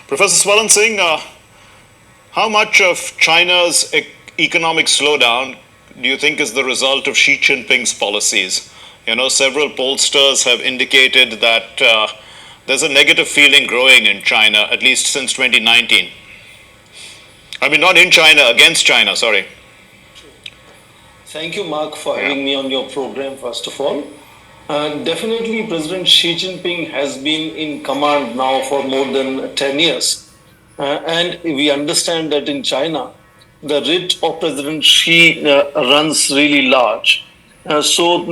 Professor Swalan Singh, how much of China's economic slowdown do you think is the result of Xi Jinping's policies? Several pollsters have indicated that there's a negative feeling growing in China, at least since 2019. I mean, not in China, against China, sorry. Thank you, Mark, for having me on your program, first of all. Definitely, President Xi Jinping has been in command now for more than 10 years. And we understand that in China, the writ of President Xi runs really large. So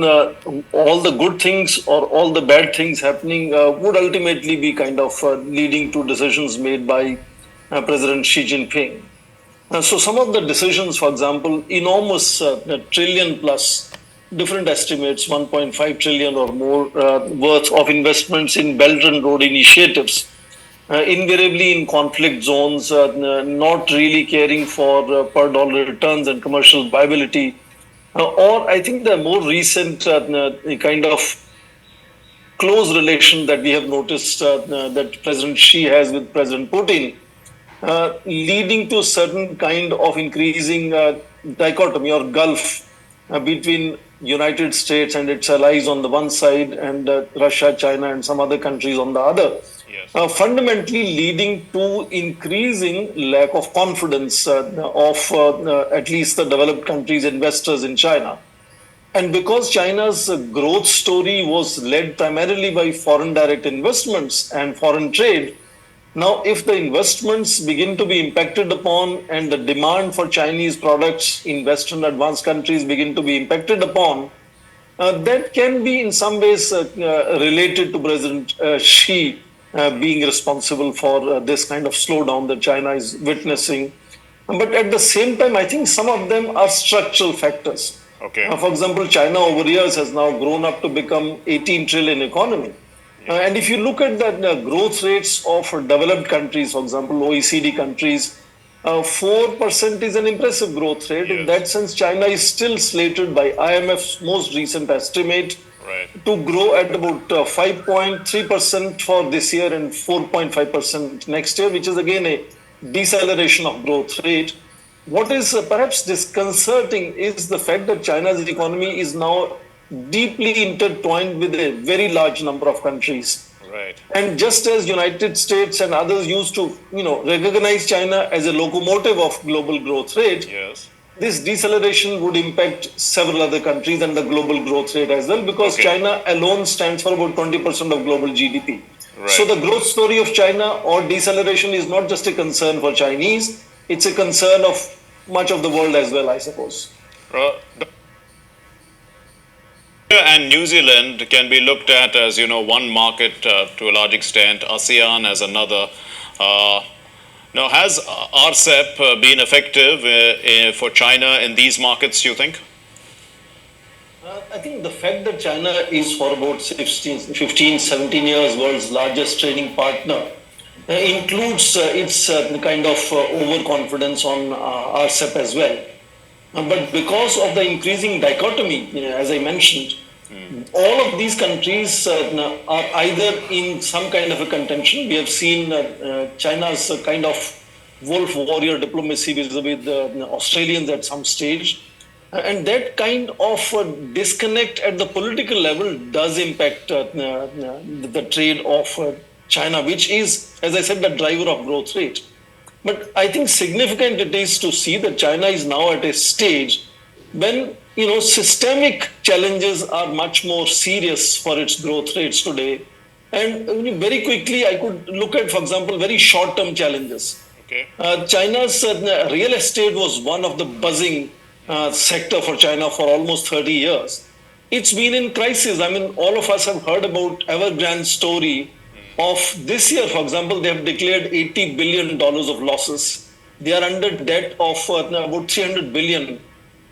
all the good things or all the bad things happening would ultimately be kind of leading to decisions made by President Xi Jinping. So some of the decisions, for example, enormous trillion plus different estimates, 1.5 trillion or more worth of investments in Belt and Road initiatives, invariably in conflict zones, not really caring for per dollar returns and commercial viability. Or I think the more recent kind of close relation that we have noticed that President Xi has with President Putin, leading to a certain kind of increasing dichotomy or gulf between United States and its allies on the one side and Russia, China and some other countries on the other. Yes. Fundamentally leading to increasing lack of confidence of at least the developed countries' investors in China. And because China's growth story was led primarily by foreign direct investments and foreign trade, now, if the investments begin to be impacted upon and the demand for Chinese products in Western advanced countries begin to be impacted upon, that can be in some ways related to President Xi being responsible for this kind of slowdown that China is witnessing. But at the same time, I think some of them are structural factors. Okay. For example, China over years has now grown up to become 18 trillion economy. And if you look at the growth rates of developed countries, for example, OECD countries, 4% is an impressive growth rate. Yes. In that sense, China is still slated by IMF's most recent estimate to grow at about 5.3% for this year and 4.5% next year, which is again a deceleration of growth rate. What is perhaps disconcerting is the fact that China's economy is now deeply intertwined with a very large number of countries. Right. And just as United States and others used to, recognize China as a locomotive of global growth rate, yes, this deceleration would impact several other countries and the global growth rate as well, because China alone stands for about 20% of global GDP. Right. So the growth story of China or deceleration is not just a concern for Chinese, it's a concern of much of the world as well, I suppose. And New Zealand can be looked at as, one market to a large extent, ASEAN as another. Now, has RCEP been effective for China in these markets, you think? I think the fact that China is for about 15, 17 years world's largest trading partner includes its kind of overconfidence on RCEP as well. But because of the increasing dichotomy, as I mentioned, all of these countries are either in some kind of a contention. We have seen China's kind of wolf warrior diplomacy with the Australians at some stage. And that kind of disconnect at the political level does impact the trade of China, which is, as I said, the driver of growth rate. But I think significant it is to see that China is now at a stage when, systemic challenges are much more serious for its growth rates today. And very quickly, I could look at, for example, very short-term challenges. Okay. China's real estate was one of the buzzing sector for China for almost 30 years. It's been in crisis. I mean, all of us have heard about Evergrande story of this year, for example. They have declared $80 billion of losses. They are under debt of about 300 billion.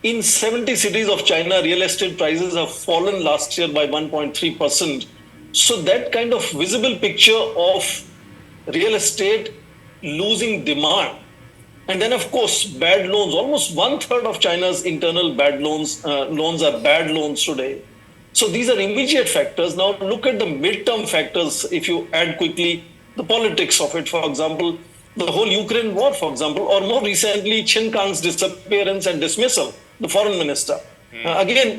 In 70 cities of China, real estate prices have fallen last year by 1.3%. So that kind of visible picture of real estate losing demand. And then, of course, bad loans. Almost 1/3 of China's internal bad loans are bad loans today. So these are immediate factors. Now look at the midterm factors. If you add quickly, the politics of it. For example, the whole Ukraine war, for example, or more recently, Qin Kang's disappearance and dismissal, the foreign minister. Again,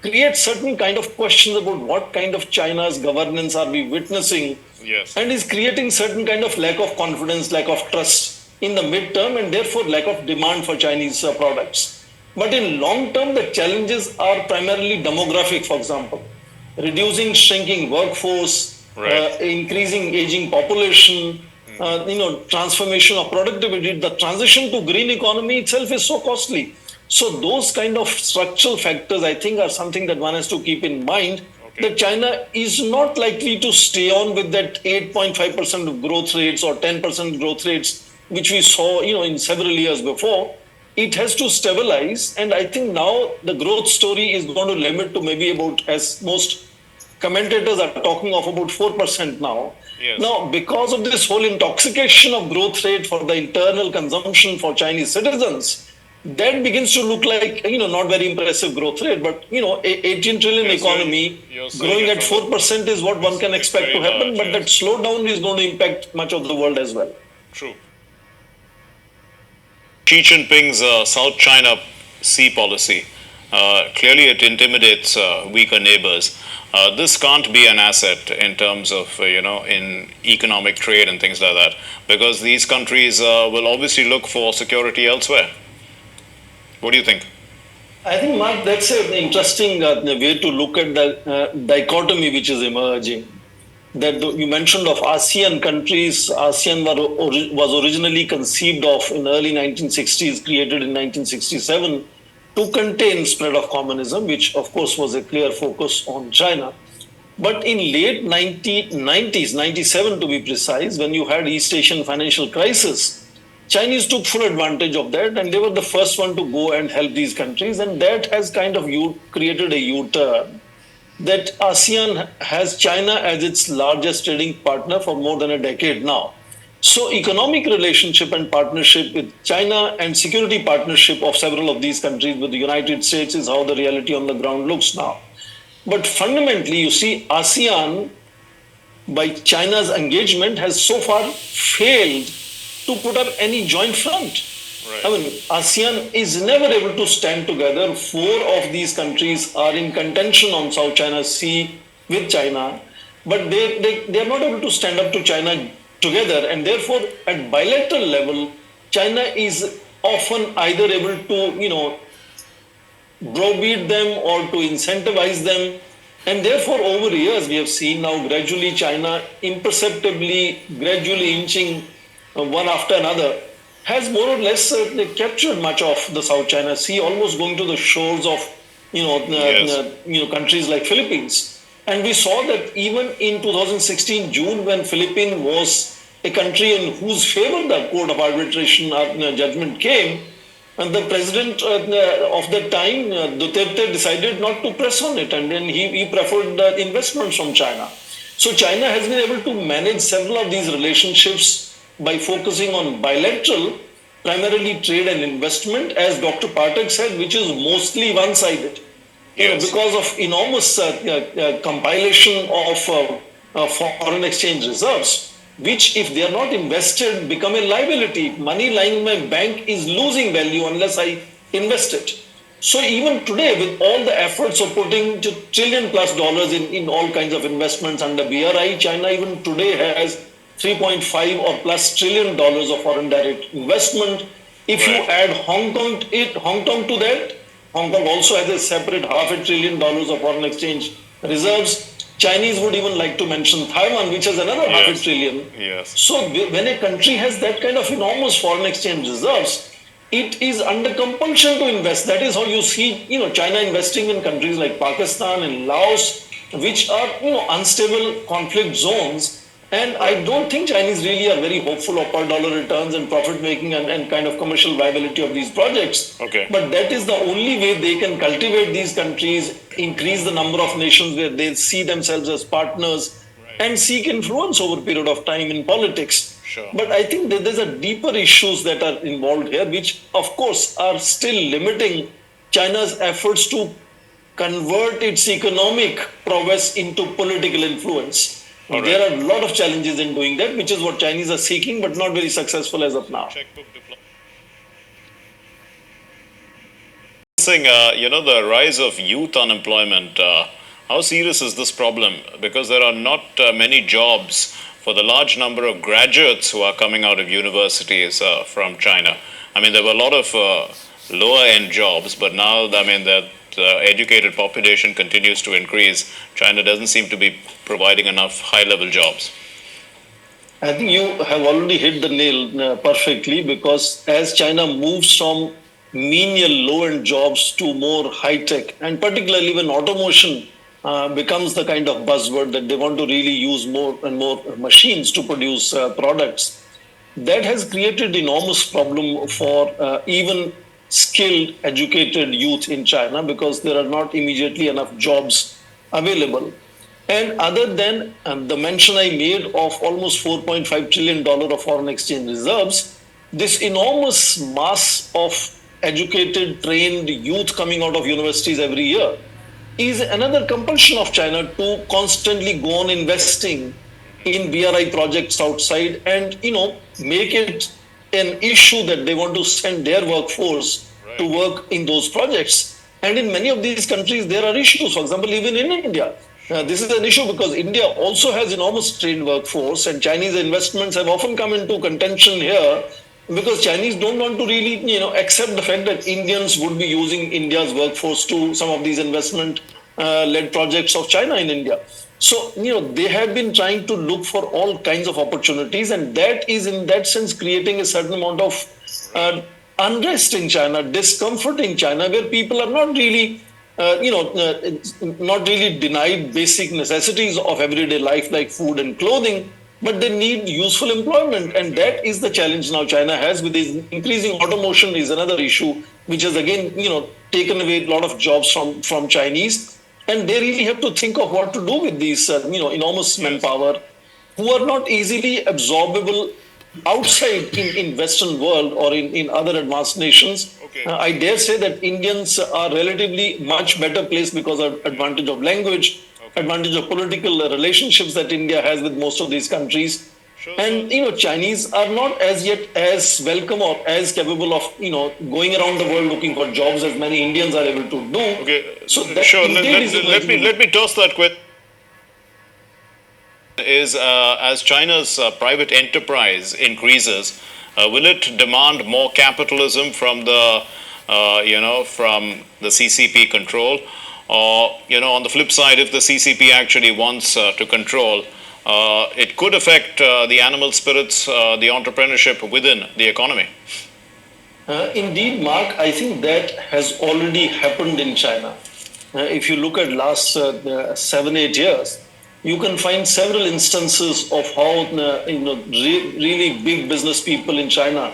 creates certain kind of questions about what kind of China's governance are we witnessing, Yes. and is creating certain kind of lack of confidence, lack of trust in the midterm, and therefore lack of demand for Chinese products. But in long term, the challenges are primarily demographic, for example, reducing shrinking workforce, Right. increasing aging population, transformation of productivity. The transition to green economy itself is so costly. So those kind of structural factors, I think, are something that one has to keep in mind. Okay. That China is not likely to stay on with that 8.5% of growth rates or 10% growth rates, which we saw, in several years before. It has to stabilize, and I think now the growth story is going to limit to maybe about, as most commentators are talking of, about 4% now. Yes. Now, because of this whole intoxication of growth rate for the internal consumption for Chinese citizens, that begins to look like, not very impressive growth rate, but, 18 trillion Yes, economy you're saying growing it at from 4% is what one can it's expect to very happen, large, but that yes. slowdown is going to impact much of the world as well. True. Xi Jinping's South China Sea policy. Clearly, it intimidates weaker neighbors. This can't be an asset in terms of, in economic trade and things like that, because these countries will obviously look for security elsewhere. What do you think? I think, Mark, that's an interesting way to look at the dichotomy which is emerging. That you mentioned of ASEAN countries. ASEAN was originally conceived of in early 1960s, created in 1967 to contain spread of communism, which of course was a clear focus on China. But in late 1990s, 97 to be precise, when you had East Asian financial crisis, Chinese took full advantage of that, and they were the first one to go and help these countries, and that has kind of created a U-turn. That ASEAN has China as its largest trading partner for more than a decade now. So economic relationship and partnership with China and security partnership of several of these countries with the United States is how the reality on the ground looks now. But fundamentally, you see, ASEAN, by China's engagement, has so far failed to put up any joint front. Right. I mean, ASEAN is never able to stand together. Four of these countries are in contention on South China Sea with China, but they are not able to stand up to China together. And therefore, at bilateral level, China is often either able to, browbeat them or to incentivize them. And therefore, over years, we have seen now gradually China imperceptibly, gradually inching one after another, has more or less captured much of the South China Sea, almost going to the shores of Yes. countries like Philippines. And we saw that even in 2016 June, when Philippines was a country in whose favor the Court of Arbitration judgment came, and the president of that time, Duterte, decided not to press on it, and then he preferred investments from China. So China has been able to manage several of these relationships by focusing on bilateral, primarily trade and investment, as Dr. Pathak said, which is mostly one-sided. Yes. Because of enormous compilation of foreign exchange reserves, which, if they are not invested, become a liability. Money lying in my bank is losing value unless I invest it. So even today, with all the efforts of putting trillion plus dollars in all kinds of investments under BRI, China even today has 3.5 or plus trillion dollars of foreign direct investment. If you add Hong Kong to that, Hong Kong also has a separate $500 billion of foreign exchange reserves. Chinese would even like to mention Taiwan, which has another $500 billion. Yes. So when a country has that kind of enormous foreign exchange reserves, it is under compulsion to invest. That is how you see, China investing in countries like Pakistan and Laos, which are, unstable conflict zones. And I don't think Chinese really are very hopeful of per dollar returns and profit making and kind of commercial viability of these projects. Okay. But that is the only way they can cultivate these countries, increase the number of nations where they see themselves as partners, and seek influence over a period of time in politics. Sure. But I think that there's a deeper issues that are involved here, which of course are still limiting China's efforts to convert its economic prowess into political influence. All There right. are a lot of challenges in doing that, which is what Chinese are seeking, but not very successful as of now. The rise of youth unemployment. How serious is this problem? Because there are not many jobs for the large number of graduates who are coming out of universities from China. I mean, there were a lot of lower end jobs, but now, I mean, that educated population continues to increase. China doesn't seem to be providing enough high level jobs. I think you have already hit the nail perfectly, because as China moves from menial low-end jobs to more high-tech, and particularly when automation becomes the kind of buzzword that they want to really use more and more machines to produce products, that has created enormous problem for even skilled, educated youth in China, because there are not immediately enough jobs available. And other than the mention I made of almost $4.5 trillion of foreign exchange reserves, this enormous mass of educated, trained youth coming out of universities every year is another compulsion of China to constantly go on investing in BRI projects outside, and make it an issue that they want to send their workforce to work in those projects. And in many of these countries, there are issues. For example, even in India, this is an issue because India also has enormous trained workforce, and Chinese investments have often come into contention here because Chinese don't want to really, accept the fact that Indians would be using India's workforce to some of these investment led projects of China in India. So, they have been trying to look for all kinds of opportunities, and that is in that sense creating a certain amount of unrest in China, discomfort in China, where people are not really not really denied basic necessities of everyday life like food and clothing, but they need useful employment. And that is the challenge now China has with this increasing automation is another issue, which has again, taken away a lot of jobs from Chinese. And they really have to think of what to do with these, enormous manpower who are not easily absorbable outside in Western world or in other advanced nations. I dare say that Indians are relatively much better placed because of advantage of language, advantage of political relationships that India has with most of these countries. And Chinese are not as yet as welcome or as capable of going around the world looking for jobs as many Indians are able to do. Okay, So that sure. indeed is Let me toss that question. Is as China's private enterprise increases, will it demand more capitalism from the from the CCP control, or on the flip side, if the CCP actually wants to control, it could affect the animal spirits, the entrepreneurship within the economy. Indeed, Mark, I think that has already happened in China. If you look at last 7-8 years, you can find several instances of how really big business people in China,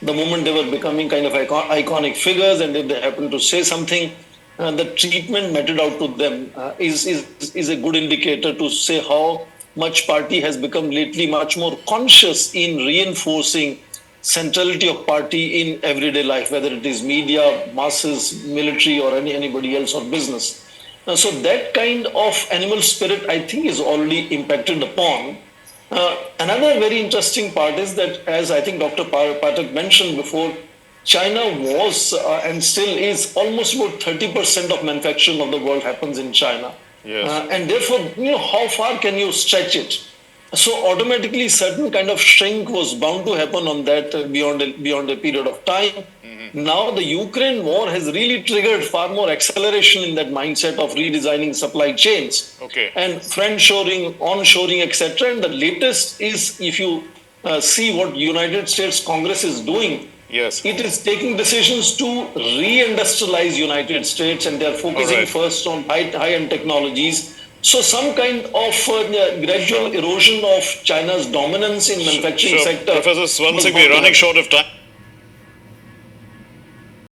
the moment they were becoming kind of iconic figures, and if they happen to say something, the treatment meted out to them is a good indicator to say how much party has become lately much more conscious in reinforcing centrality of party in everyday life, whether it is media, masses, military, or anybody else or business. So that kind of animal spirit, I think, is already impacted upon. Another very interesting part is that, as I think Dr. Patak mentioned before, China was and still is almost about 30% of manufacturing of the world happens in China. Yes. And therefore, how far can you stretch it? So automatically, certain kind of shrink was bound to happen on that beyond a period of time. Now the Ukraine war has really triggered far more acceleration in that mindset of redesigning supply chains and friendshoring, onshoring, etc. And the latest is, if you see what United States Congress is doing, it is taking decisions to re-industrialize United States, and they are focusing first on high-end technologies. So some kind of gradual erosion of China's dominance in manufacturing sector. Professor Swansingh, we're running short of time.